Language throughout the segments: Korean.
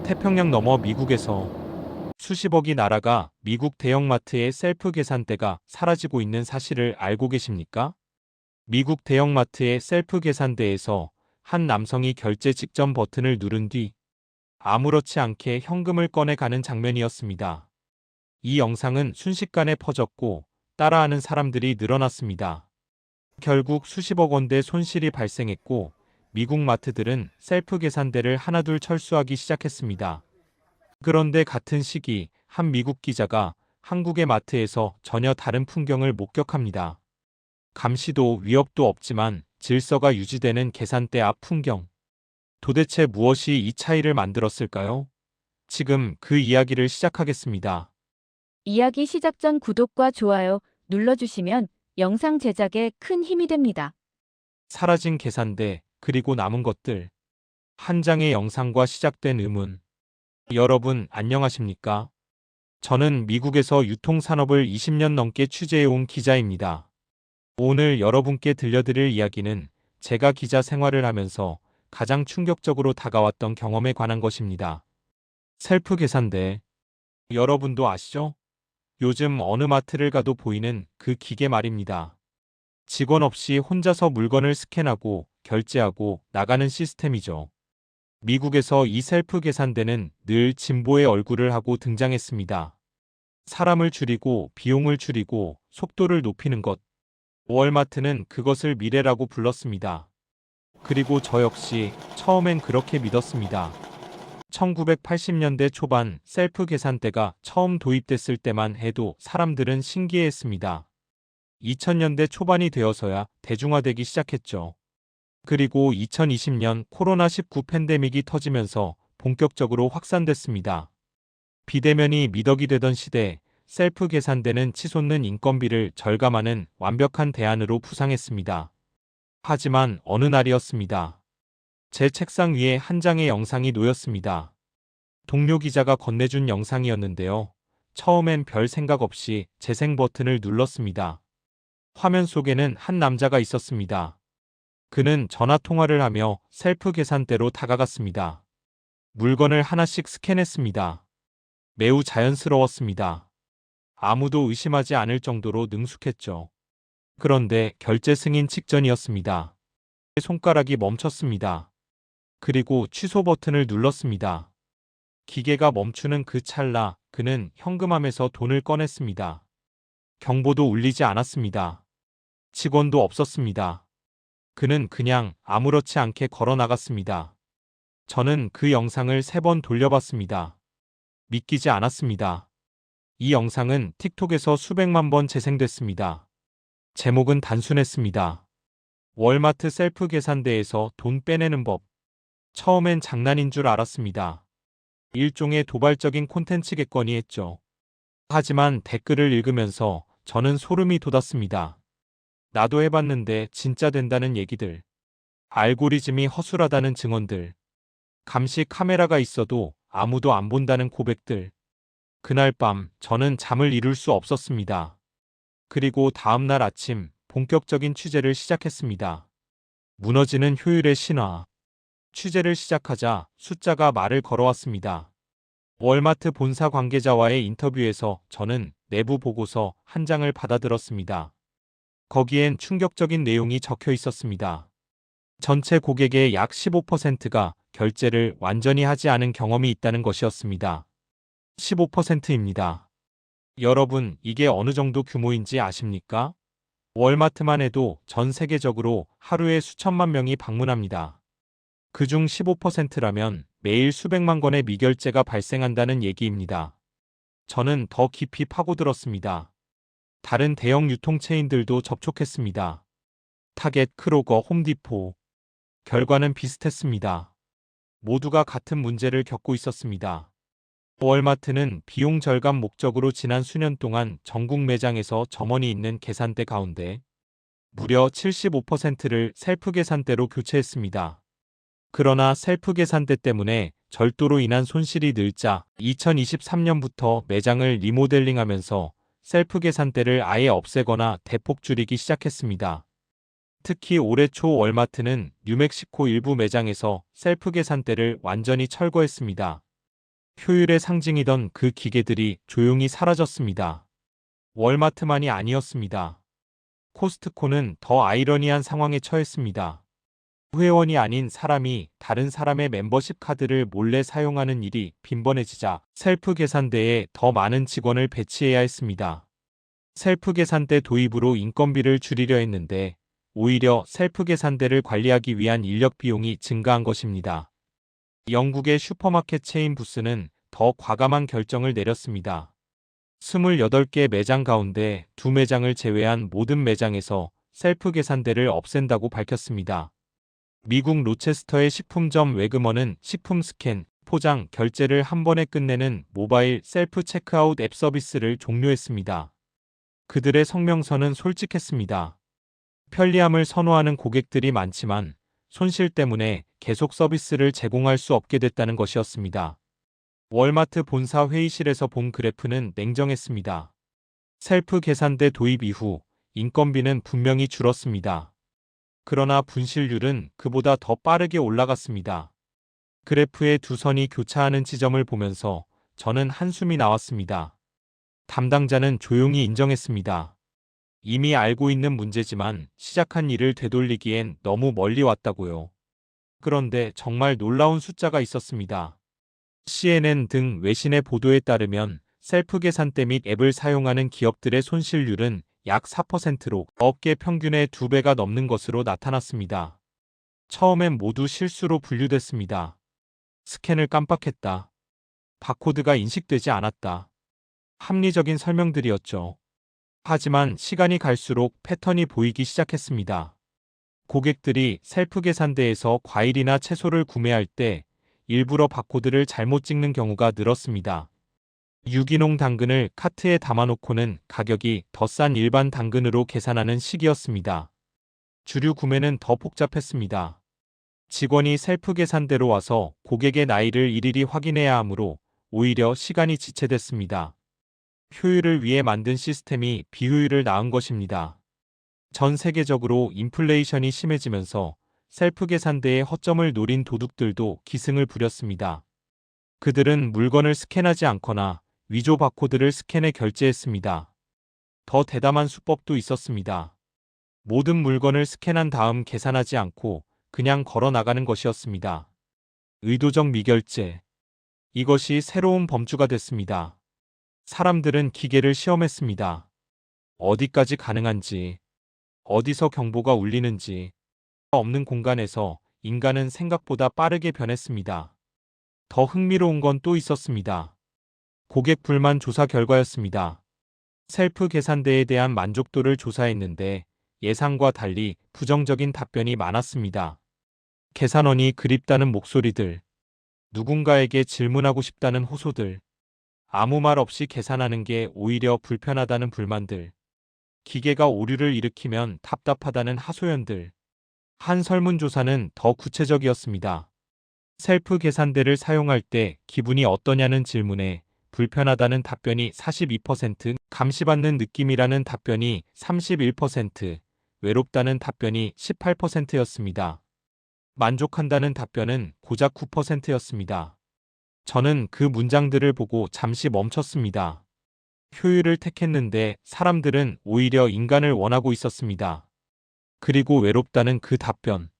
태평양 너머 미국에서 수십억이 날아가 미국 대형마트의 셀프 계산대가 사라지고 있는 사실을 알고 계십니까? 미국 대형마트의 셀프 계산대에서 한 남성이 결제 직전 버튼을 누른 뒤 아무렇지 않게 현금을 꺼내가는 장면이었습니다. 이 영상은 순식간에 퍼졌고 따라하는 사람들이 늘어났습니다. 결국 수십억 원대 손실이 발생했고 미국 마트들은 셀프 계산대를 하나둘 철수하기 시작했습니다. 그런데 같은 시기 한 미국 기자가 한국의 마트에서 전혀 다른 풍경을 목격합니다. 감시도 위협도 없지만 질서가 유지되는 계산대 앞 풍경. 도대체 무엇이 이 차이를 만들었을까요? 지금 그 이야기를 시작하겠습니다. 이야기 시작 전 구독과 좋아요 눌러주시면 영상 제작에 큰 힘이 됩니다. 사라진 계산대, 그리고 남은 것들. 한 장의 영상과 시작된 의문. 여러분, 안녕하십니까? 저는 미국에서 유통산업을 20년 넘게 취재해온 기자입니다. 오늘 여러분께 들려드릴 이야기는 제가 기자 생활을 하면서 가장 충격적으로 다가왔던 경험에 관한 것입니다. 셀프 계산대. 여러분도 아시죠? 요즘 어느 마트를 가도 보이는 그 기계 말입니다. 직원 없이 혼자서 물건을 스캔하고 결제하고 나가는 시스템이죠. 미국에서 이 셀프 계산대는 늘 진보의 얼굴을 하고 등장했습니다. 사람을 줄이고 비용을 줄이고 속도를 높이는 것. 월마트는 그것을 미래라고 불렀습니다. 그리고 저 역시 처음엔 그렇게 믿었습니다. 1980년대 초반 셀프 계산대가 처음 도입됐을 때만 해도 사람들은 신기해했습니다. 2000년대 초반이 되어서야 대중화되기 시작했죠. 그리고 2020년 코로나19 팬데믹이 터지면서 본격적으로 확산됐습니다. 비대면이 미덕이 되던 시대, 셀프 계산대는 치솟는 인건비를 절감하는 완벽한 대안으로 부상했습니다. 하지만 어느 날이었습니다. 제 책상 위에 한 장의 영상이 놓였습니다. 동료 기자가 건네준 영상이었는데요. 처음엔 별 생각 없이 재생 버튼을 눌렀습니다. 화면 속에는 한 남자가 있었습니다. 그는 전화 통화를 하며 셀프 계산대로 다가갔습니다. 물건을 하나씩 스캔했습니다. 매우 자연스러웠습니다. 아무도 의심하지 않을 정도로 능숙했죠. 그런데 결제 승인 직전이었습니다. 손가락이 멈췄습니다. 그리고 취소 버튼을 눌렀습니다. 기계가 멈추는 그 찰나 그는 현금함에서 돈을 꺼냈습니다. 경보도 울리지 않았습니다. 직원도 없었습니다. 그는 그냥 아무렇지 않게 걸어 나갔습니다. 저는 그 영상을 3번 돌려봤습니다. 믿기지 않았습니다. 이 영상은 틱톡에서 수백만 번 재생됐습니다. 제목은 단순했습니다. 월마트 셀프 계산대에서 돈 빼내는 법. 처음엔 장난인 줄 알았습니다. 일종의 도발적인 콘텐츠겠거니 했죠. 하지만 댓글을 읽으면서 저는 소름이 돋았습니다. 나도 해봤는데 진짜 된다는 얘기들. 알고리즘이 허술하다는 증언들. 감시 카메라가 있어도 아무도 안 본다는 고백들. 그날 밤 저는 잠을 이룰 수 없었습니다. 그리고 다음 날 아침 본격적인 취재를 시작했습니다. 무너지는 효율의 신화. 취재를 시작하자 숫자가 말을 걸어왔습니다. 월마트 본사 관계자와의 인터뷰에서 저는 내부 보고서 한 장을 받아들었습니다. 거기엔 충격적인 내용이 적혀 있었습니다. 전체 고객의 약 15%가 결제를 완전히 하지 않은 경험이 있다는 것이었습니다. 15%입니다. 여러분, 이게 어느 정도 규모인지 아십니까? 월마트만 해도 전 세계적으로 하루에 수천만 명이 방문합니다. 그중 15%라면 매일 수백만 건의 미결제가 발생한다는 얘기입니다. 저는 더 깊이 파고들었습니다. 다른 대형 유통체인들도 접촉했습니다. 타겟, 크로거, 홈디포. 결과는 비슷했습니다. 모두가 같은 문제를 겪고 있었습니다. 월마트는 비용 절감 목적으로 지난 수년 동안 전국 매장에서 점원이 있는 계산대 가운데 무려 75%를 셀프 계산대로 교체했습니다. 그러나 셀프 계산대 때문에 절도로 인한 손실이 늘자 2023년부터 매장을 리모델링하면서 셀프 계산대를 아예 없애거나 대폭 줄이기 시작했습니다. 특히 올해 초 월마트는 뉴멕시코 일부 매장에서 셀프 계산대를 완전히 철거했습니다. 효율의 상징이던 그 기계들이 조용히 사라졌습니다. 월마트만이 아니었습니다. 코스트코는 더 아이러니한 상황에 처했습니다. 회원이 아닌 사람이 다른 사람의 멤버십 카드를 몰래 사용하는 일이 빈번해지자 셀프 계산대에 더 많은 직원을 배치해야 했습니다. 셀프 계산대 도입으로 인건비를 줄이려 했는데 오히려 셀프 계산대를 관리하기 위한 인력 비용이 증가한 것입니다. 영국의 슈퍼마켓 체인 부스는 더 과감한 결정을 내렸습니다. 28개 매장 가운데 2매장을 제외한 모든 매장에서 셀프 계산대를 없앤다고 밝혔습니다. 미국 로체스터의 식품점 웨그먼은 식품 스캔, 포장, 결제를 한 번에 끝내는 모바일 셀프 체크아웃 앱 서비스를 종료했습니다. 그들의 성명서는 솔직했습니다. 편리함을 선호하는 고객들이 많지만 손실 때문에 계속 서비스를 제공할 수 없게 됐다는 것이었습니다. 월마트 본사 회의실에서 본 그래프는 냉정했습니다. 셀프 계산대 도입 이후 인건비는 분명히 줄었습니다. 그러나 분실률은 그보다 더 빠르게 올라갔습니다. 그래프의 두 선이 교차하는 지점을 보면서 저는 한숨이 나왔습니다. 담당자는 조용히 인정했습니다. 이미 알고 있는 문제지만 시작한 일을 되돌리기엔 너무 멀리 왔다고요. 그런데 정말 놀라운 숫자가 있었습니다. CNN 등 외신의 보도에 따르면 셀프 계산대 및 앱을 사용하는 기업들의 손실률은 약 4%로 업계 평균의 2배가 넘는 것으로 나타났습니다. 처음엔 모두 실수로 분류됐습니다. 스캔을 깜빡했다. 바코드가 인식되지 않았다. 합리적인 설명들이었죠. 하지만 시간이 갈수록 패턴이 보이기 시작했습니다. 고객들이 셀프 계산대에서 과일이나 채소를 구매할 때 일부러 바코드를 잘못 찍는 경우가 늘었습니다. 유기농 당근을 카트에 담아놓고는 가격이 더 싼 일반 당근으로 계산하는 시기였습니다. 주류 구매는 더 복잡했습니다. 직원이 셀프 계산대로 와서 고객의 나이를 일일이 확인해야 하므로 오히려 시간이 지체됐습니다. 효율을 위해 만든 시스템이 비효율을 낳은 것입니다. 전 세계적으로 인플레이션이 심해지면서 셀프 계산대의 허점을 노린 도둑들도 기승을 부렸습니다. 그들은 물건을 스캔하지 않거나 위조 바코드를 스캔해 결제했습니다. 더 대담한 수법도 있었습니다. 모든 물건을 스캔한 다음 계산하지 않고 그냥 걸어 나가는 것이었습니다. 의도적 미결제. 이것이 새로운 범주가 됐습니다. 사람들은 기계를 시험했습니다. 어디까지 가능한지, 어디서 경보가 울리는지, 없는 공간에서 인간은 생각보다 빠르게 변했습니다. 더 흥미로운 건 또 있었습니다. 고객 불만 조사 결과였습니다. 셀프 계산대에 대한 만족도를 조사했는데 예상과 달리 부정적인 답변이 많았습니다. 계산원이 그립다는 목소리들, 누군가에게 질문하고 싶다는 호소들, 아무 말 없이 계산하는 게 오히려 불편하다는 불만들, 기계가 오류를 일으키면 답답하다는 하소연들. 한 설문조사는 더 구체적이었습니다. 셀프 계산대를 사용할 때 기분이 어떠냐는 질문에 불편하다는 답변이 42%, 감시받는 느낌이라는 답변이 31%, 외롭다는 답변이 18%였습니다. 만족한다는 답변은 고작 9%였습니다. 저는 그 문장들을 보고 잠시 멈췄습니다. 효율을 택했는데 사람들은 오히려 인간을 원하고 있었습니다. 그리고 외롭다는 그 답변.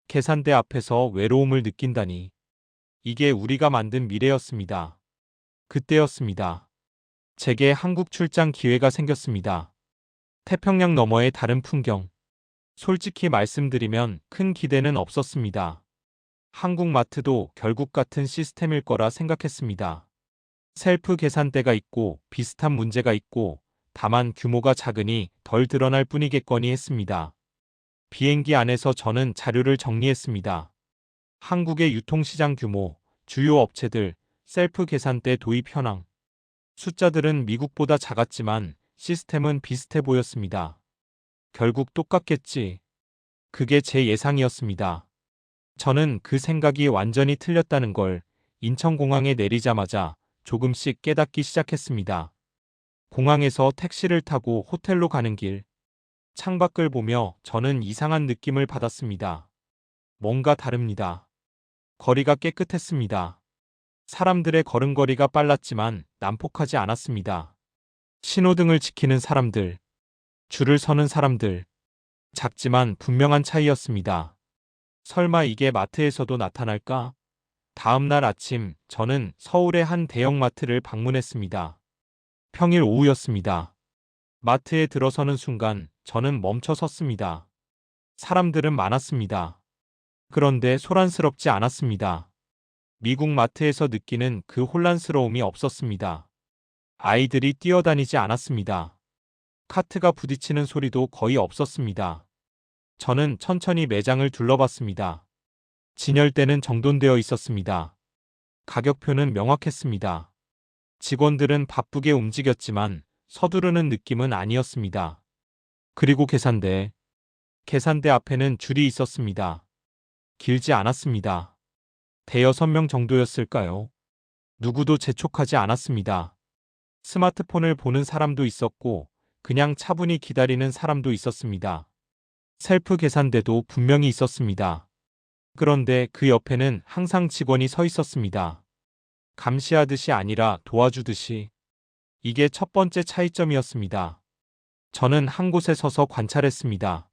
계산대 앞에서 외로움을 느낀다니. 이게 우리가 만든 미래였습니다. 그때였습니다. 제게 한국 출장 기회가 생겼습니다. 태평양 너머의 다른 풍경. 솔직히 말씀드리면 큰 기대는 없었습니다. 한국 마트도 결국 같은 시스템일 거라 생각했습니다. 셀프 계산대가 있고 비슷한 문제가 있고 다만 규모가 작으니 덜 드러날 뿐이겠거니 했습니다. 비행기 안에서 저는 자료를 정리했습니다. 한국의 유통시장 규모, 주요 업체들, 셀프 계산대 도입 현황. 숫자들은 미국보다 작았지만 시스템은 비슷해 보였습니다. 결국 똑같겠지. 그게 제 예상이었습니다. 저는 그 생각이 완전히 틀렸다는 걸 인천공항에 내리자마자 조금씩 깨닫기 시작했습니다. 공항에서 택시를 타고 호텔로 가는 길. 창밖을 보며 저는 이상한 느낌을 받았습니다. 뭔가 다릅니다. 거리가 깨끗했습니다. 사람들의 걸음걸이가 빨랐지만 난폭하지 않았습니다. 신호등을 지키는 사람들, 줄을 서는 사람들, 작지만 분명한 차이였습니다. 설마 이게 마트에서도 나타날까? 다음 날 아침, 저는 서울의 한 대형마트를 방문했습니다. 평일 오후였습니다. 마트에 들어서는 순간 저는 멈춰 섰습니다. 사람들은 많았습니다. 그런데 소란스럽지 않았습니다. 미국 마트에서 느끼는 그 혼란스러움이 없었습니다. 아이들이 뛰어다니지 않았습니다. 카트가 부딪히는 소리도 거의 없었습니다. 저는 천천히 매장을 둘러봤습니다. 진열대는 정돈되어 있었습니다. 가격표는 명확했습니다. 직원들은 바쁘게 움직였지만 서두르는 느낌은 아니었습니다. 그리고 계산대 앞에는 줄이 있었습니다. 길지 않았습니다. 대여섯 명 정도였을까요? 누구도 재촉하지 않았습니다. 스마트폰을 보는 사람도 있었고, 그냥 차분히 기다리는 사람도 있었습니다. 셀프 계산대도 분명히 있었습니다. 그런데 그 옆에는 항상 직원이 서 있었습니다. 감시하듯이 아니라 도와주듯이. 이게 첫 번째 차이점이었습니다. 저는 한 곳에 서서 관찰했습니다.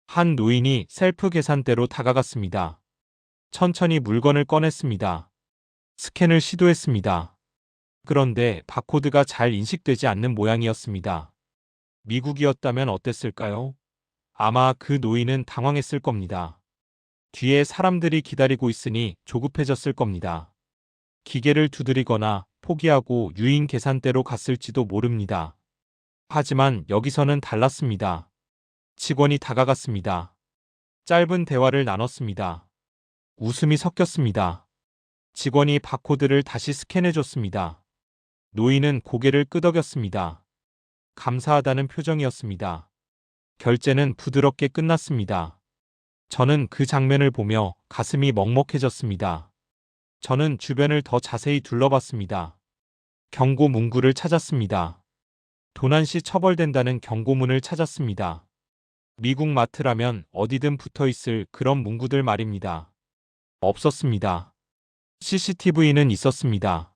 한 노인이 셀프 계산대로 다가갔습니다. 천천히 물건을 꺼냈습니다. 스캔을 시도했습니다. 그런데 바코드가 잘 인식되지 않는 모양이었습니다. 미국이었다면 어땠을까요? 아마 그 노인은 당황했을 겁니다. 뒤에 사람들이 기다리고 있으니 조급해졌을 겁니다. 기계를 두드리거나 포기하고 유인 계산대로 갔을지도 모릅니다. 하지만 여기서는 달랐습니다. 직원이 다가갔습니다. 짧은 대화를 나눴습니다. 웃음이 섞였습니다. 직원이 바코드를 다시 스캔해줬습니다. 노인은 고개를 끄덕였습니다. 감사하다는 표정이었습니다. 결제는 부드럽게 끝났습니다. 저는 그 장면을 보며 가슴이 먹먹해졌습니다. 저는 주변을 더 자세히 둘러봤습니다. 경고 문구를 찾았습니다. 도난시 처벌된다는 경고문을 찾았습니다. 미국 마트라면 어디든 붙어 있을 그런 문구들 말입니다. 없었습니다. CCTV는 있었습니다.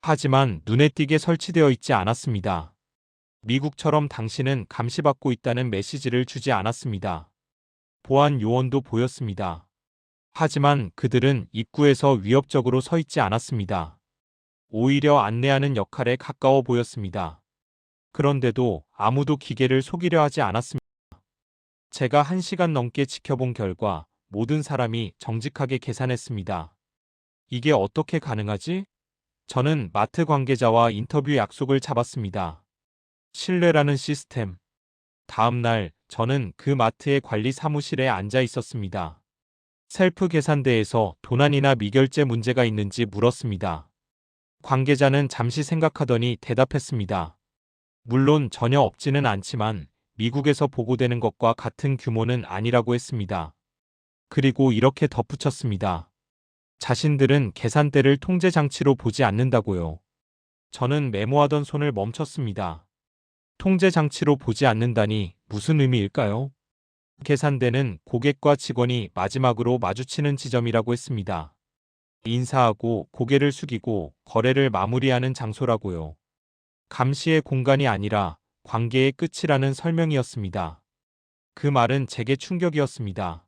하지만 눈에 띄게 설치되어 있지 않았습니다. 미국처럼 당신은 감시받고 있다는 메시지를 주지 않았습니다. 보안 요원도 보였습니다. 하지만 그들은 입구에서 위협적으로 서 있지 않았습니다. 오히려 안내하는 역할에 가까워 보였습니다. 그런데도 아무도 기계를 속이려 하지 않았습니다. 제가 1시간 넘게 지켜본 결과 모든 사람이 정직하게 계산했습니다. 이게 어떻게 가능하지? 저는 마트 관계자와 인터뷰 약속을 잡았습니다. 신뢰라는 시스템. 다음 날 저는 그 마트의 관리 사무실에 앉아 있었습니다. 셀프 계산대에서 도난이나 미결제 문제가 있는지 물었습니다. 관계자는 잠시 생각하더니 대답했습니다. 물론 전혀 없지는 않지만 미국에서 보고되는 것과 같은 규모는 아니라고 했습니다. 그리고 이렇게 덧붙였습니다. 자신들은 계산대를 통제 장치로 보지 않는다고요. 저는 메모하던 손을 멈췄습니다. 통제 장치로 보지 않는다니 무슨 의미일까요? 계산대는 고객과 직원이 마지막으로 마주치는 지점이라고 했습니다. 인사하고 고개를 숙이고 거래를 마무리하는 장소라고요. 감시의 공간이 아니라 관계의 끝이라는 설명이었습니다. 그 말은 제게 충격이었습니다.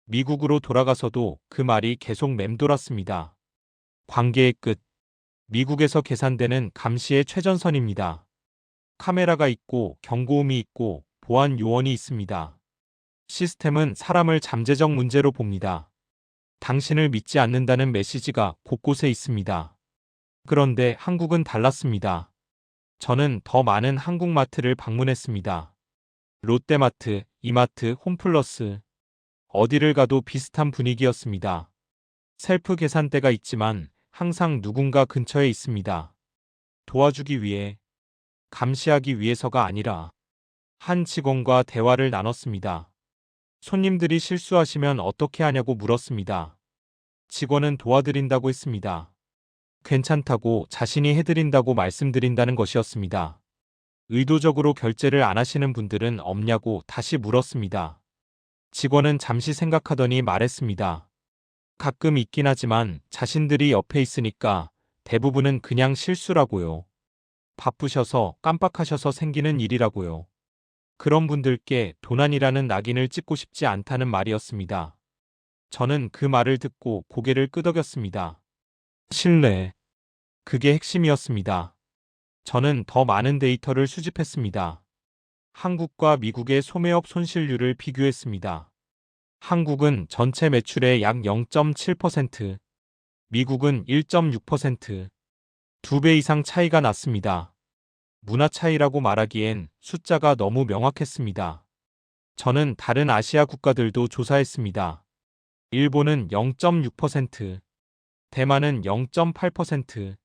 미국으로 돌아가서도 그 말이 계속 맴돌았습니다. 관계의 끝. 미국에서 계산대는 감시의 최전선입니다. 카메라가 있고 경고음이 있고 보안 요원이 있습니다. 시스템은 사람을 잠재적 문제로 봅니다. 당신을 믿지 않는다는 메시지가 곳곳에 있습니다. 그런데 한국은 달랐습니다. 저는 더 많은 한국 마트를 방문했습니다. 롯데마트, 이마트, 홈플러스. 어디를 가도 비슷한 분위기였습니다. 셀프 계산대가 있지만 항상 누군가 근처에 있습니다. 도와주기 위해, 감시하기 위해서가 아니라 한 직원과 대화를 나눴습니다. 손님들이 실수하시면 어떻게 하냐고 물었습니다. 직원은 도와드린다고 했습니다. 괜찮다고 자신이 해드린다고 말씀드린다는 것이었습니다. 의도적으로 결제를 안 하시는 분들은 없냐고 다시 물었습니다. 직원은 잠시 생각하더니 말했습니다. 가끔 있긴 하지만 자신들이 옆에 있으니까 대부분은 그냥 실수라고요. 바쁘셔서 깜빡하셔서 생기는 일이라고요. 그런 분들께 도난이라는 낙인을 찍고 싶지 않다는 말이었습니다. 저는 그 말을 듣고 고개를 끄덕였습니다. 신뢰. 그게 핵심이었습니다. 저는 더 많은 데이터를 수집했습니다. 한국과 미국의 소매업 손실률을 비교했습니다. 한국은 전체 매출의 약 0.7%, 미국은 1.6%, 2배 이상 차이가 났습니다. 문화 차이라고 말하기엔 숫자가 너무 명확했습니다. 저는 다른 아시아 국가들도 조사했습니다. 일본은 0.6%, 대만은 0.8%,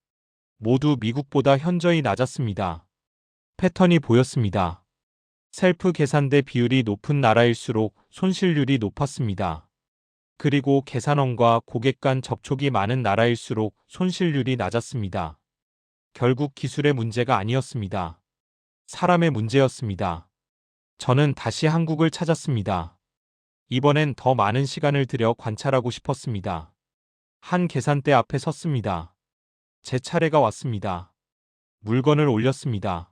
모두 미국보다 현저히 낮았습니다. 패턴이 보였습니다. 셀프 계산대 비율이 높은 나라일수록 손실률이 높았습니다. 그리고 계산원과 고객 간 접촉이 많은 나라일수록 손실률이 낮았습니다. 결국 기술의 문제가 아니었습니다. 사람의 문제였습니다. 저는 다시 한국을 찾았습니다. 이번엔 더 많은 시간을 들여 관찰하고 싶었습니다. 한 계산대 앞에 섰습니다. 제 차례가 왔습니다. 물건을 올렸습니다.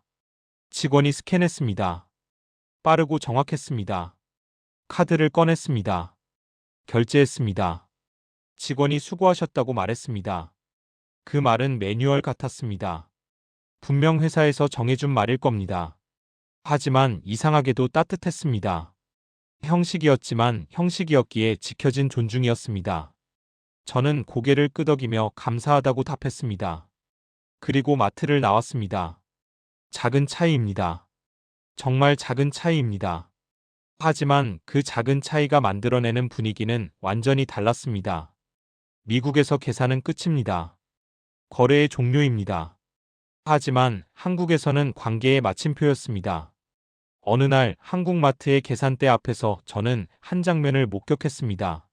직원이 스캔했습니다. 빠르고 정확했습니다. 카드를 꺼냈습니다. 결제했습니다. 직원이 수고하셨다고 말했습니다. 그 말은 매뉴얼 같았습니다. 분명 회사에서 정해준 말일 겁니다. 하지만 이상하게도 따뜻했습니다. 형식이었지만 형식이었기에 지켜진 존중이었습니다. 저는 고개를 끄덕이며 감사하다고 답했습니다. 그리고 마트를 나왔습니다. 작은 차이입니다. 정말 작은 차이입니다. 하지만 그 작은 차이가 만들어내는 분위기는 완전히 달랐습니다. 미국에서 계산은 끝입니다. 거래의 종료입니다. 하지만 한국에서는 관계의 마침표였습니다. 어느 날 한국마트의 계산대 앞에서 저는 한 장면을 목격했습니다.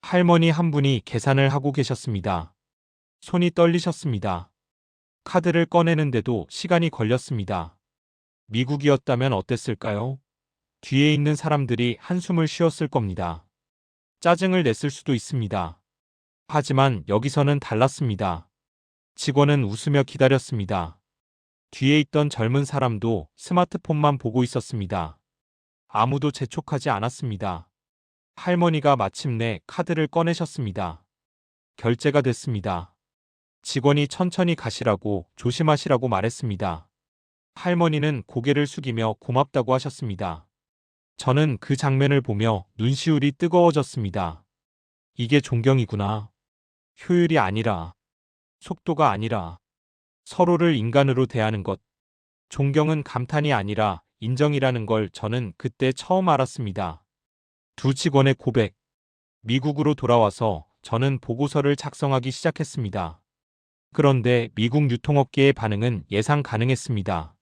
할머니 한 분이 계산을 하고 계셨습니다. 손이 떨리셨습니다. 카드를 꺼내는데도 시간이 걸렸습니다. 미국이었다면 어땠을까요? 뒤에 있는 사람들이 한숨을 쉬었을 겁니다. 짜증을 냈을 수도 있습니다. 하지만 여기서는 달랐습니다. 직원은 웃으며 기다렸습니다. 뒤에 있던 젊은 사람도 스마트폰만 보고 있었습니다. 아무도 재촉하지 않았습니다. 할머니가 마침내 카드를 꺼내셨습니다. 결제가 됐습니다. 직원이 천천히 가시라고 조심하시라고 말했습니다. 할머니는 고개를 숙이며 고맙다고 하셨습니다. 저는 그 장면을 보며 눈시울이 뜨거워졌습니다. 이게 존경이구나. 효율이 아니라, 속도가 아니라, 서로를 인간으로 대하는 것. 존경은 감탄이 아니라 인정이라는 걸 저는 그때 처음 알았습니다. 두 직원의 고백. 미국으로 돌아와서 저는 보고서를 작성하기 시작했습니다. 그런데 미국 유통업계의 반응은 예상 가능했습니다.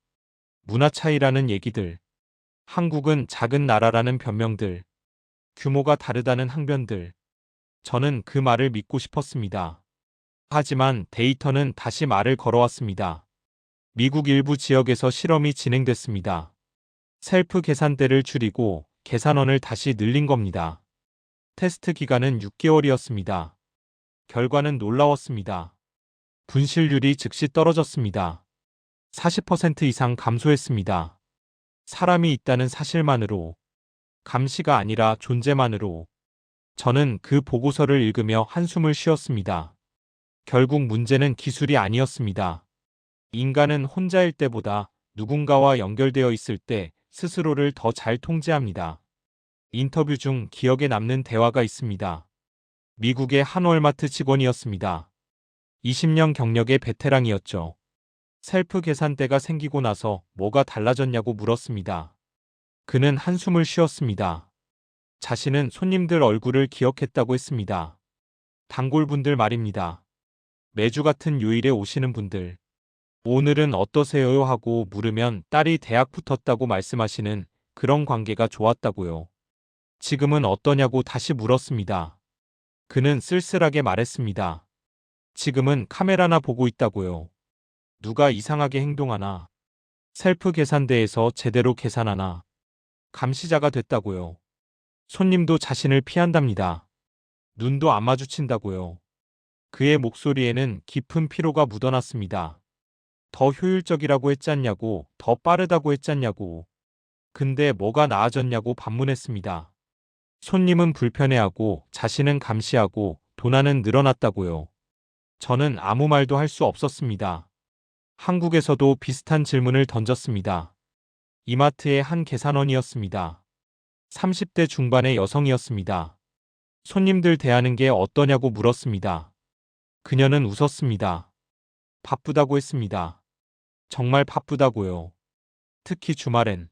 문화 차이라는 얘기들, 한국은 작은 나라라는 변명들, 규모가 다르다는 항변들. 저는 그 말을 믿고 싶었습니다. 하지만 데이터는 다시 말을 걸어왔습니다. 미국 일부 지역에서 실험이 진행됐습니다. 셀프 계산대를 줄이고 계산원을 다시 늘린 겁니다. 테스트 기간은 6개월이었습니다. 결과는 놀라웠습니다. 분실률이 즉시 떨어졌습니다. 40% 이상 감소했습니다. 사람이 있다는 사실만으로, 감시가 아니라 존재만으로. 저는 그 보고서를 읽으며 한숨을 쉬었습니다. 결국 문제는 기술이 아니었습니다. 인간은 혼자일 때보다 누군가와 연결되어 있을 때 스스로를 더 잘 통제합니다. 인터뷰 중 기억에 남는 대화가 있습니다. 미국의 한 월마트 직원이었습니다. 20년 경력의 베테랑이었죠. 셀프 계산대가 생기고 나서 뭐가 달라졌냐고 물었습니다. 그는 한숨을 쉬었습니다. 자신은 손님들 얼굴을 기억했다고 했습니다. 단골분들 말입니다. 매주 같은 요일에 오시는 분들. 오늘은 어떠세요? 하고 물으면 딸이 대학 붙었다고 말씀하시는 그런 관계가 좋았다고요. 지금은 어떠냐고 다시 물었습니다. 그는 쓸쓸하게 말했습니다. 지금은 카메라나 보고 있다고요. 누가 이상하게 행동하나, 셀프 계산대에서 제대로 계산하나, 감시자가 됐다고요. 손님도 자신을 피한답니다. 눈도 안 마주친다고요. 그의 목소리에는 깊은 피로가 묻어났습니다. 더 효율적이라고 했잖냐고, 더 빠르다고 했잖냐고. 근데 뭐가 나아졌냐고 반문했습니다. 손님은 불편해하고 자신은 감시하고 도난은 늘어났다고요. 저는 아무 말도 할 수 없었습니다. 한국에서도 비슷한 질문을 던졌습니다. 이마트의 한 계산원이었습니다. 30대 중반의 여성이었습니다. 손님들 대하는 게 어떠냐고 물었습니다. 그녀는 웃었습니다. 바쁘다고 했습니다. 정말 바쁘다고요. 특히 주말엔.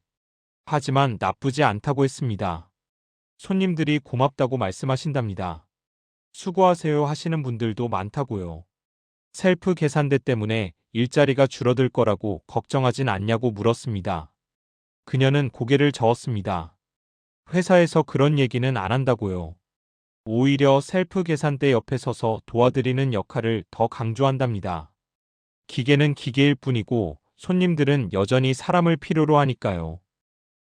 하지만 나쁘지 않다고 했습니다. 손님들이 고맙다고 말씀하신답니다. 수고하세요 하시는 분들도 많다고요. 셀프 계산대 때문에 일자리가 줄어들 거라고 걱정하진 않냐고 물었습니다. 그녀는 고개를 저었습니다. 회사에서 그런 얘기는 안 한다고요. 오히려 셀프 계산대 옆에 서서 도와드리는 역할을 더 강조한답니다. 기계는 기계일 뿐이고 손님들은 여전히 사람을 필요로 하니까요.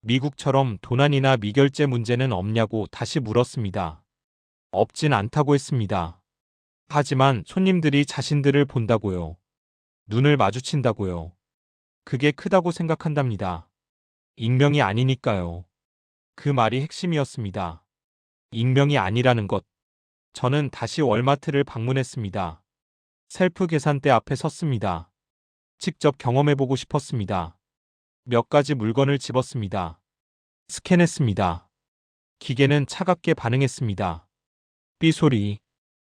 미국처럼 도난이나 미결제 문제는 없냐고 다시 물었습니다. 없진 않다고 했습니다. 하지만 손님들이 자신들을 본다고요. 눈을 마주친다고요. 그게 크다고 생각한답니다. 익명이 아니니까요. 그 말이 핵심이었습니다. 익명이 아니라는 것. 저는 다시 월마트를 방문했습니다. 셀프 계산대 앞에 섰습니다. 직접 경험해보고 싶었습니다. 몇 가지 물건을 집었습니다. 스캔했습니다. 기계는 차갑게 반응했습니다. 삐소리,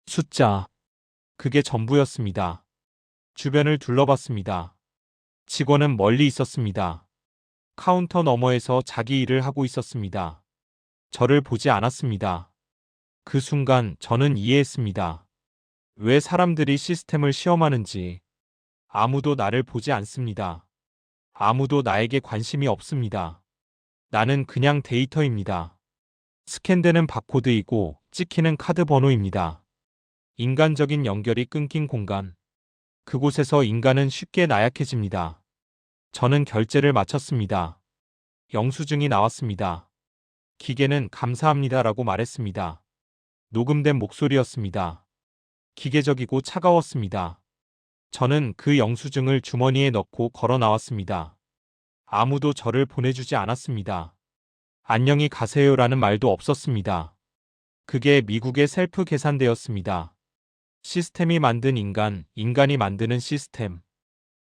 숫자, 그게 전부였습니다. 주변을 둘러봤습니다. 직원은 멀리 있었습니다. 카운터 너머에서 자기 일을 하고 있었습니다. 저를 보지 않았습니다. 그 순간 저는 이해했습니다. 왜 사람들이 시스템을 시험하는지. 아무도 나를 보지 않습니다. 아무도 나에게 관심이 없습니다. 나는 그냥 데이터입니다. 스캔되는 바코드이고 찍히는 카드 번호입니다. 인간적인 연결이 끊긴 공간. 그곳에서 인간은 쉽게 나약해집니다. 저는 결제를 마쳤습니다. 영수증이 나왔습니다. 기계는 감사합니다라고 말했습니다. 녹음된 목소리였습니다. 기계적이고 차가웠습니다. 저는 그 영수증을 주머니에 넣고 걸어 나왔습니다. 아무도 저를 보내주지 않았습니다. 안녕히 가세요라는 말도 없었습니다. 그게 미국의 셀프 계산대였습니다. 시스템이 만든 인간, 인간이 만드는 시스템.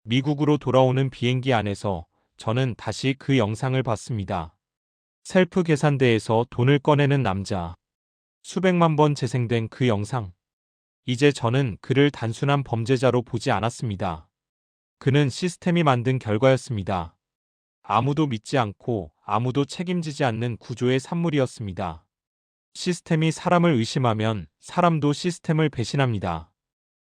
미국으로 돌아오는 비행기 안에서 저는 다시 그 영상을 봤습니다. 셀프 계산대에서 돈을 꺼내는 남자. 수백만 번 재생된 그 영상. 이제 저는 그를 단순한 범죄자로 보지 않았습니다. 그는 시스템이 만든 결과였습니다. 아무도 믿지 않고 아무도 책임지지 않는 구조의 산물이었습니다. 시스템이 사람을 의심하면 사람도 시스템을 배신합니다.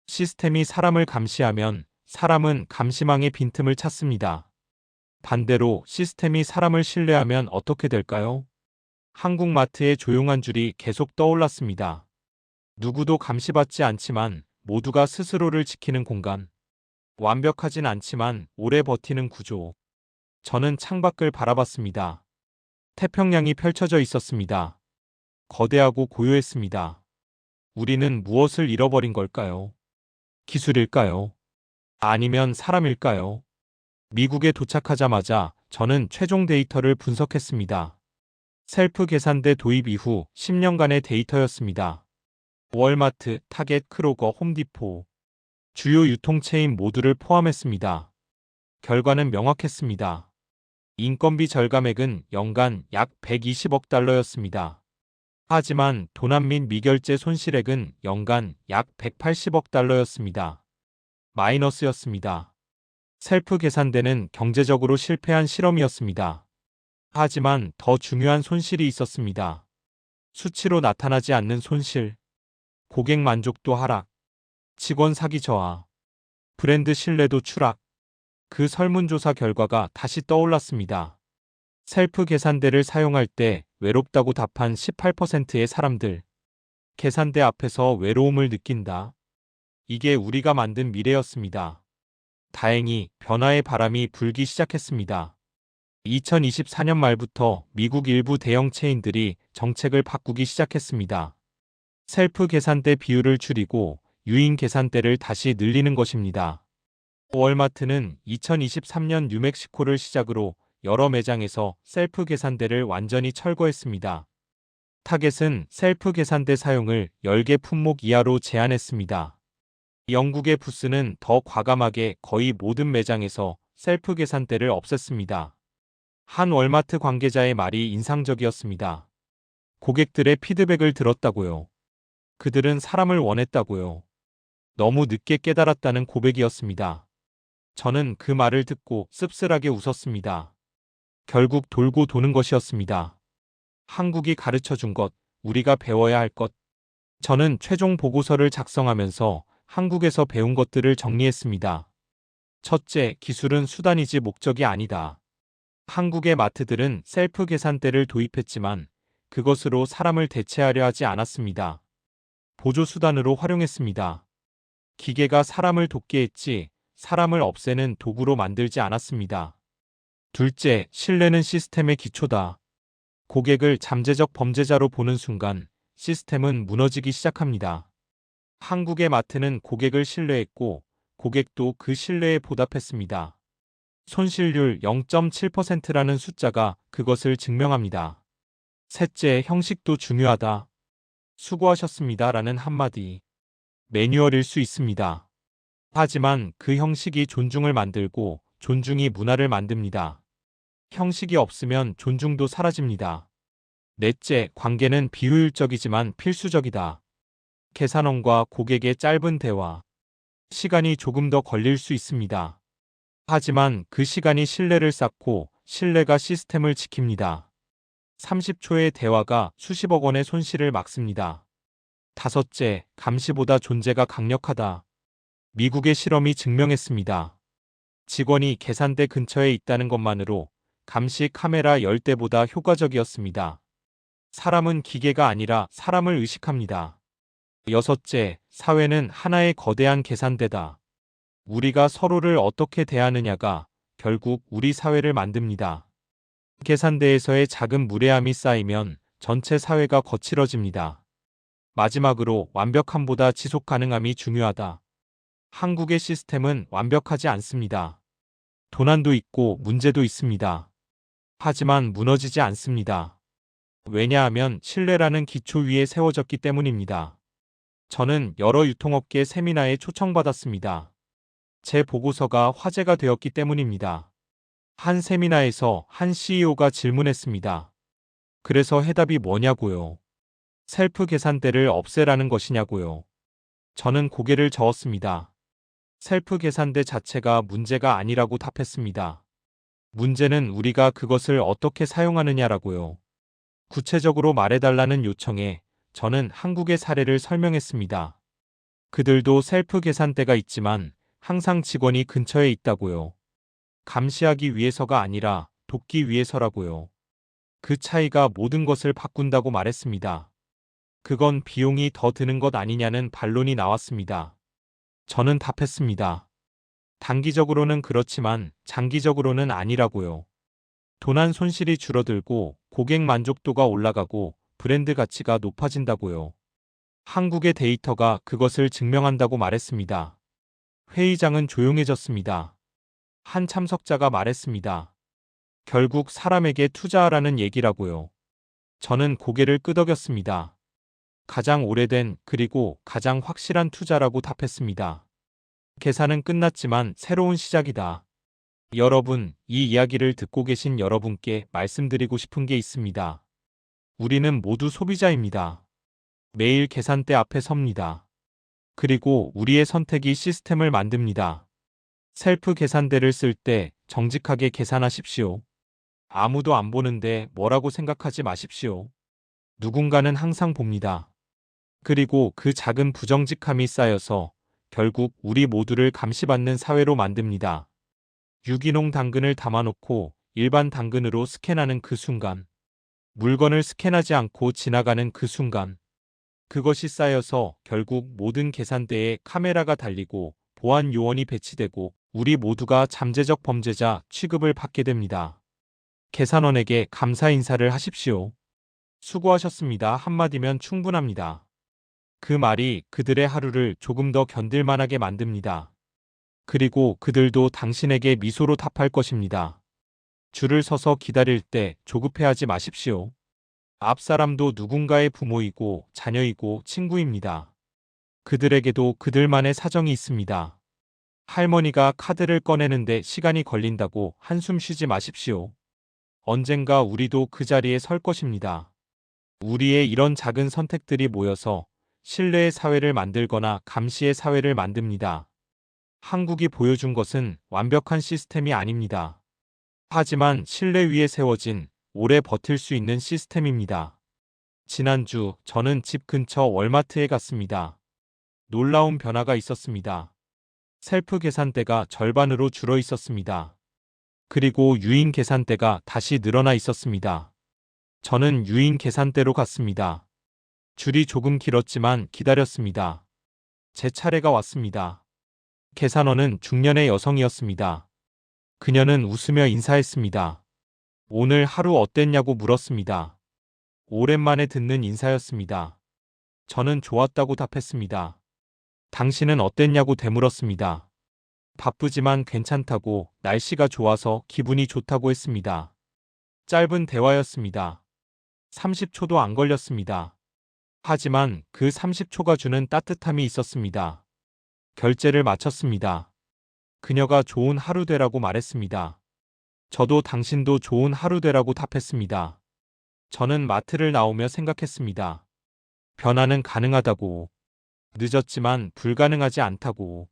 시스템이 사람을 감시하면 사람은 감시망의 빈틈을 찾습니다. 반대로 시스템이 사람을 신뢰하면 어떻게 될까요? 한국마트의 조용한 줄이 계속 떠올랐습니다. 누구도 감시받지 않지만 모두가 스스로를 지키는 공간. 완벽하진 않지만 오래 버티는 구조. 저는 창밖을 바라봤습니다. 태평양이 펼쳐져 있었습니다. 거대하고 고요했습니다. 우리는 무엇을 잃어버린 걸까요? 기술일까요? 아니면 사람일까요? 미국에 도착하자마자 저는 최종 데이터를 분석했습니다. 셀프 계산대 도입 이후 10년간의 데이터였습니다. 월마트, 타겟, 크로거, 홈디포. 주요 유통체인 모두를 포함했습니다. 결과는 명확했습니다. 인건비 절감액은 연간 약 120억 달러였습니다. 하지만 도난 및 미결제 손실액은 연간 약 180억 달러였습니다. 마이너스였습니다. 셀프 계산대는 경제적으로 실패한 실험이었습니다. 하지만 더 중요한 손실이 있었습니다. 수치로 나타나지 않는 손실. 고객 만족도 하락. 직원 사기 저하. 브랜드 신뢰도 추락. 그 설문조사 결과가 다시 떠올랐습니다. 셀프 계산대를 사용할 때 외롭다고 답한 18%의 사람들. 계산대 앞에서 외로움을 느낀다. 이게 우리가 만든 미래였습니다. 다행히 변화의 바람이 불기 시작했습니다. 2024년 말부터 미국 일부 대형 체인들이 정책을 바꾸기 시작했습니다. 셀프 계산대 비율을 줄이고 유인 계산대를 다시 늘리는 것입니다. 월마트는 2023년 뉴멕시코를 시작으로 여러 매장에서 셀프 계산대를 완전히 철거했습니다. 타겟은 셀프 계산대 사용을 10개 품목 이하로 제한했습니다. 영국의 부스는 더 과감하게 거의 모든 매장에서 셀프 계산대를 없앴습니다. 한 월마트 관계자의 말이 인상적이었습니다. 고객들의 피드백을 들었다고요. 그들은 사람을 원했다고요. 너무 늦게 깨달았다는 고백이었습니다. 저는 그 말을 듣고 씁쓸하게 웃었습니다. 결국 돌고 도는 것이었습니다. 한국이 가르쳐 준 것, 우리가 배워야 할 것. 저는 최종 보고서를 작성하면서 한국에서 배운 것들을 정리했습니다. 첫째, 기술은 수단이지 목적이 아니다. 한국의 마트들은 셀프 계산대를 도입했지만 그것으로 사람을 대체하려 하지 않았습니다. 보조 수단으로 활용했습니다. 기계가 사람을 돕게 했지 사람을 없애는 도구로 만들지 않았습니다. 둘째, 신뢰는 시스템의 기초다. 고객을 잠재적 범죄자로 보는 순간 시스템은 무너지기 시작합니다. 한국의 마트는 고객을 신뢰했고 고객도 그 신뢰에 보답했습니다. 손실률 0.7%라는 숫자가 그것을 증명합니다. 셋째, 형식도 중요하다. 수고하셨습니다라는 한마디. 매뉴얼일 수 있습니다. 하지만 그 형식이 존중을 만들고 존중이 문화를 만듭니다. 형식이 없으면 존중도 사라집니다. 넷째, 관계는 비효율적이지만 필수적이다. 계산원과 고객의 짧은 대화. 시간이 조금 더 걸릴 수 있습니다. 하지만 그 시간이 신뢰를 쌓고 신뢰가 시스템을 지킵니다. 30초의 대화가 수십억 원의 손실을 막습니다. 다섯째, 감시보다 존재가 강력하다. 미국의 실험이 증명했습니다. 직원이 계산대 근처에 있다는 것만으로 감시 카메라 10대보다 효과적이었습니다. 사람은 기계가 아니라 사람을 의식합니다. 여섯째, 사회는 하나의 거대한 계산대다. 우리가 서로를 어떻게 대하느냐가 결국 우리 사회를 만듭니다. 계산대에서의 작은 무례함이 쌓이면 전체 사회가 거칠어집니다. 마지막으로 완벽함보다 지속 가능함이 중요하다. 한국의 시스템은 완벽하지 않습니다. 도난도 있고 문제도 있습니다. 하지만 무너지지 않습니다. 왜냐하면 신뢰라는 기초 위에 세워졌기 때문입니다. 저는 여러 유통업계 세미나에 초청받았습니다. 제 보고서가 화제가 되었기 때문입니다. 한 세미나에서 한 CEO가 질문했습니다. 그래서 해답이 뭐냐고요? 셀프 계산대를 없애라는 것이냐고요? 저는 고개를 저었습니다. 셀프 계산대 자체가 문제가 아니라고 답했습니다. 문제는 우리가 그것을 어떻게 사용하느냐라고요. 구체적으로 말해달라는 요청에 저는 한국의 사례를 설명했습니다. 그들도 셀프 계산대가 있지만 항상 직원이 근처에 있다고요. 감시하기 위해서가 아니라 돕기 위해서라고요. 그 차이가 모든 것을 바꾼다고 말했습니다. 그건 비용이 더 드는 것 아니냐는 반론이 나왔습니다. 저는 답했습니다. 단기적으로는 그렇지만 장기적으로는 아니라고요. 도난 손실이 줄어들고 고객 만족도가 올라가고 브랜드 가치가 높아진다고요. 한국의 데이터가 그것을 증명한다고 말했습니다. 회의장은 조용해졌습니다. 한 참석자가 말했습니다. 결국 사람에게 투자하라는 얘기라고요. 저는 고개를 끄덕였습니다. 가장 오래된 그리고 가장 확실한 투자라고 답했습니다. 계산은 끝났지만 새로운 시작이다. 여러분, 이 이야기를 듣고 계신 여러분께 말씀드리고 싶은 게 있습니다. 우리는 모두 소비자입니다. 매일 계산대 앞에 섭니다. 그리고 우리의 선택이 시스템을 만듭니다. 셀프 계산대를 쓸 때 정직하게 계산하십시오. 아무도 안 보는데 뭐라고 생각하지 마십시오. 누군가는 항상 봅니다. 그리고 그 작은 부정직함이 쌓여서 결국 우리 모두를 감시받는 사회로 만듭니다. 유기농 당근을 담아놓고 일반 당근으로 스캔하는 그 순간, 물건을 스캔하지 않고 지나가는 그 순간, 그것이 쌓여서 결국 모든 계산대에 카메라가 달리고 보안 요원이 배치되고 우리 모두가 잠재적 범죄자 취급을 받게 됩니다. 계산원에게 감사 인사를 하십시오. 수고하셨습니다. 한마디면 충분합니다. 그 말이 그들의 하루를 조금 더 견딜만하게 만듭니다. 그리고 그들도 당신에게 미소로 답할 것입니다. 줄을 서서 기다릴 때 조급해하지 마십시오. 앞 사람도 누군가의 부모이고 자녀이고 친구입니다. 그들에게도 그들만의 사정이 있습니다. 할머니가 카드를 꺼내는데 시간이 걸린다고 한숨 쉬지 마십시오. 언젠가 우리도 그 자리에 설 것입니다. 우리의 이런 작은 선택들이 모여서 신뢰의 사회를 만들거나 감시의 사회를 만듭니다. 한국이 보여준 것은 완벽한 시스템이 아닙니다. 하지만 신뢰 위에 세워진 오래 버틸 수 있는 시스템입니다. 지난주 저는 집 근처 월마트에 갔습니다. 놀라운 변화가 있었습니다. 셀프 계산대가 절반으로 줄어 있었습니다. 그리고 유인 계산대가 다시 늘어나 있었습니다. 저는 유인 계산대로 갔습니다. 줄이 조금 길었지만 기다렸습니다. 제 차례가 왔습니다. 계산원은 중년의 여성이었습니다. 그녀는 웃으며 인사했습니다. 오늘 하루 어땠냐고 물었습니다. 오랜만에 듣는 인사였습니다. 저는 좋았다고 답했습니다. 당신은 어땠냐고 되물었습니다. 바쁘지만 괜찮다고, 날씨가 좋아서 기분이 좋다고 했습니다. 짧은 대화였습니다. 30초도 안 걸렸습니다. 하지만 그 30초가 주는 따뜻함이 있었습니다. 결제를 마쳤습니다. 그녀가 좋은 하루 되라고 말했습니다. 저도 당신도 좋은 하루 되라고 답했습니다. 저는 마트를 나오며 생각했습니다. 변화는 가능하다고. 늦었지만 불가능하지 않다고.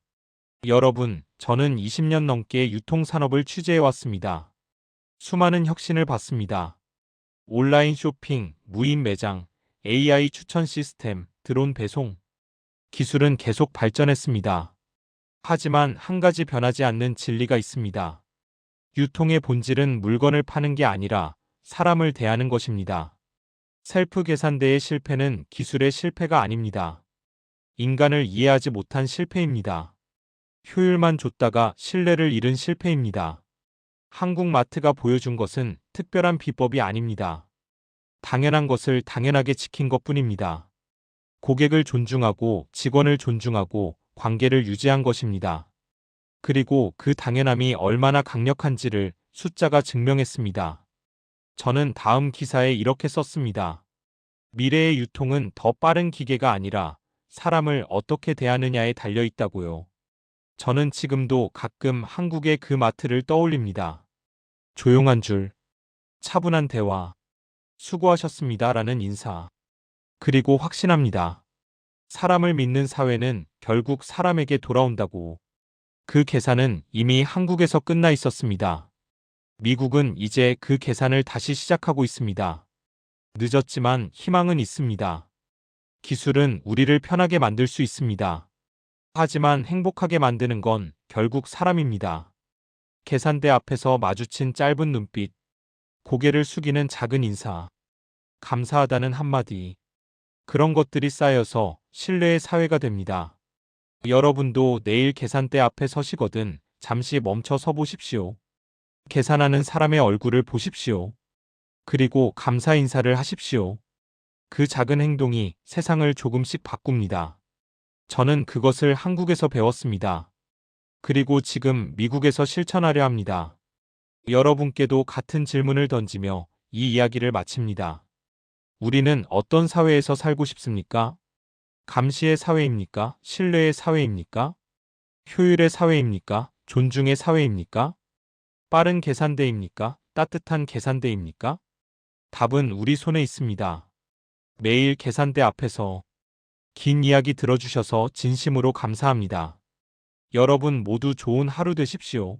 여러분, 저는 20년 넘게 유통산업을 취재해왔습니다. 수많은 혁신을 봤습니다. 온라인 쇼핑, 무인 매장, AI 추천 시스템, 드론 배송. 기술은 계속 발전했습니다. 하지만 한 가지 변하지 않는 진리가 있습니다. 유통의 본질은 물건을 파는 게 아니라 사람을 대하는 것입니다. 셀프 계산대의 실패는 기술의 실패가 아닙니다. 인간을 이해하지 못한 실패입니다. 효율만 줬다가 신뢰를 잃은 실패입니다. 한국 마트가 보여준 것은 특별한 비법이 아닙니다. 당연한 것을 당연하게 지킨 것뿐입니다. 고객을 존중하고 직원을 존중하고 관계를 유지한 것입니다. 그리고 그 당연함이 얼마나 강력한지를 숫자가 증명했습니다. 저는 다음 기사에 이렇게 썼습니다. 미래의 유통은 더 빠른 기계가 아니라 사람을 어떻게 대하느냐에 달려 있다고요. 저는 지금도 가끔 한국의 그 마트를 떠올립니다. 조용한 줄, 차분한 대화, 수고하셨습니다라는 인사. 그리고 확신합니다. 사람을 믿는 사회는 결국 사람에게 돌아온다고. 그 계산은 이미 한국에서 끝나 있었습니다. 미국은 이제 그 계산을 다시 시작하고 있습니다. 늦었지만 희망은 있습니다. 기술은 우리를 편하게 만들 수 있습니다. 하지만 행복하게 만드는 건 결국 사람입니다. 계산대 앞에서 마주친 짧은 눈빛, 고개를 숙이는 작은 인사, 감사하다는 한마디. 그런 것들이 쌓여서 신뢰의 사회가 됩니다. 여러분도 내일 계산대 앞에 서시거든 잠시 멈춰 서 보십시오. 계산하는 사람의 얼굴을 보십시오. 그리고 감사 인사를 하십시오. 그 작은 행동이 세상을 조금씩 바꿉니다. 저는 그것을 한국에서 배웠습니다. 그리고 지금 미국에서 실천하려 합니다. 여러분께도 같은 질문을 던지며 이 이야기를 마칩니다. 우리는 어떤 사회에서 살고 싶습니까? 감시의 사회입니까? 신뢰의 사회입니까? 효율의 사회입니까? 존중의 사회입니까? 빠른 계산대입니까? 따뜻한 계산대입니까? 답은 우리 손에 있습니다. 매일 계산대 앞에서 긴 이야기 들어주셔서 진심으로 감사합니다. 여러분 모두 좋은 하루 되십시오.